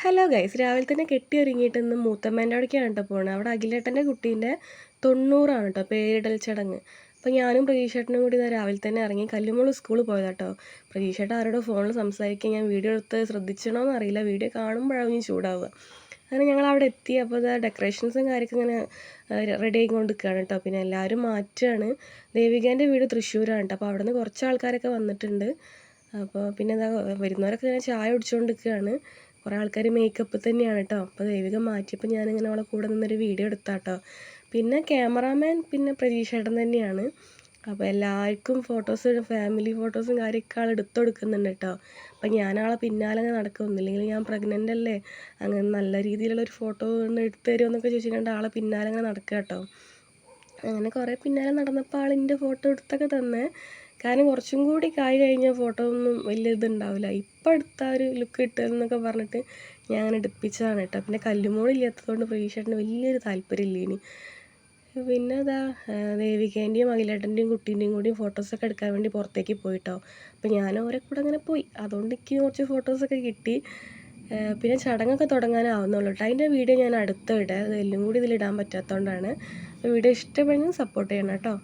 Hello guys, രാവിലെ തന്നെ കെട്ടി ഒരുങ്ങിയിട്ട് ഇന്ന് മൂത്തമ്മേൻ്റെ അവിടേക്കാണ് കേട്ടോ പോകണത്. അവിടെ അഖിലേട്ടൻ്റെ കുട്ടീൻ്റെ 90 കേട്ടോ പേരിടൽ ചടങ്ങ്. അപ്പോൾ ഞാനും പ്രതീക്ഷേട്ടനും കൂടി രാവിലെ തന്നെ ഇറങ്ങി കല്ലുമോള് സ്കൂളിൽ പോയതാട്ടോ. പ്രതീക്ഷേട്ടൻ ആരോടോ ഫോണിൽ സംസാരിക്കുക, ഞാൻ വീഡിയോ എടുത്ത് ശ്രദ്ധിച്ചണോന്ന് അറിയില്ല, വീഡിയോ കാണുമ്പോഴാവും ഞാൻ ചൂടാവുക. അങ്ങനെ ഞങ്ങൾ അവിടെ എത്തി. അപ്പോൾ ഡെക്കറേഷൻസും കാര്യമൊക്കെ ഇങ്ങനെ റെഡി ആയിക്കൊണ്ട് നിൽക്കുകയാണ് കേട്ടോ. പിന്നെ എല്ലാവരും മാറ്റുകയാണ്. ദേവികേൻ്റെ വീട് തൃശ്ശൂരാണ് കേട്ടോ. അപ്പോൾ അവിടെ നിന്ന് കുറച്ച് ആൾക്കാരൊക്കെ വന്നിട്ടുണ്ട്. അപ്പോൾ പിന്നെ വരുന്നവരൊക്കെ ഇങ്ങനെ ചായ കുടിച്ചുകൊണ്ട് നിൽക്കുകയാണ്. കുറേ ആൾക്കാർ മേക്കപ്പ് തന്നെയാണ് കേട്ടോ. അപ്പോൾ ദേവിക മാറ്റിയപ്പോൾ ഞാനിങ്ങനെ അവളെ കൂടെ നിന്നൊരു വീഡിയോ എടുത്താട്ടോ. പിന്നെ ക്യാമറാമാൻ പിന്നെ പ്രതീക്ഷേട്ടൻ തന്നെയാണ്. അപ്പോൾ എല്ലാവർക്കും ഫോട്ടോസ്, ഫാമിലി ഫോട്ടോസും കാര്യമൊക്കെ ആൾ എടുത്തു കൊടുക്കുന്നുണ്ട് കേട്ടോ. അപ്പോൾ ഞാനാളെ പിന്നാലെ അങ്ങനെ നടക്കുന്നില്ലെങ്കിൽ ഞാൻ പ്രഗ്നൻ്റ് അല്ലേ, അങ്ങനെ നല്ല രീതിയിലുള്ളൊരു ഫോട്ടോ ഒന്ന് എടുത്തു തരുമോ എന്നൊക്കെ ചോദിച്ചിട്ട് ആളെ പിന്നാലെ അങ്ങനെ നടക്കുക കേട്ടോ. അങ്ങനെ കുറേ പിന്നാലെ നടന്നപ്പോൾ ആളിൻ്റെ ഫോട്ടോ എടുത്തൊക്കെ തന്നെ. കാരണം കുറച്ചും കൂടി കായ് കഴിഞ്ഞ ഫോട്ടോ ഒന്നും വലിയ ഇതുണ്ടാവില്ല, ഇപ്പം എടുത്ത ഒരു ലുക്ക് കിട്ടുമെന്നൊക്കെ പറഞ്ഞിട്ട് ഞാൻ അങ്ങനെ എടുപ്പിച്ചതാണ് കേട്ടോ. പിന്നെ കല്ലുമോളില്ലാത്തതുകൊണ്ട് പ്രതീക്ഷേട്ടന് വലിയൊരു താല്പര്യമില്ല ഇനി. പിന്നെ ദേവികേൻ്റെയും അഖിലേട്ടൻ്റെയും കുട്ടീൻ്റെയും കൂടി ഫോട്ടോസൊക്കെ എടുക്കാൻ വേണ്ടി പുറത്തേക്ക് പോയിട്ടോ. അപ്പോൾ ഞാൻ അവരെ കൂടെ അങ്ങനെ പോയി, അതുകൊണ്ട് എനിക്ക് കുറച്ച് ഫോട്ടോസൊക്കെ കിട്ടി. പിന്നെ ചടങ്ങൊക്കെ തുടങ്ങാനാവുന്നുള്ളൂ കേട്ടോ. അതിൻ്റെ വീഡിയോ ഞാൻ അടുത്ത ഇടാം, അത് എല്ലാം കൂടി ഇതിലിടാൻ പറ്റാത്തതുകൊണ്ടാണ്. വീഡിയോ ഇഷ്ടപ്പെടുന്നത് സപ്പോർട്ട് ചെയ്യണം കേട്ടോ.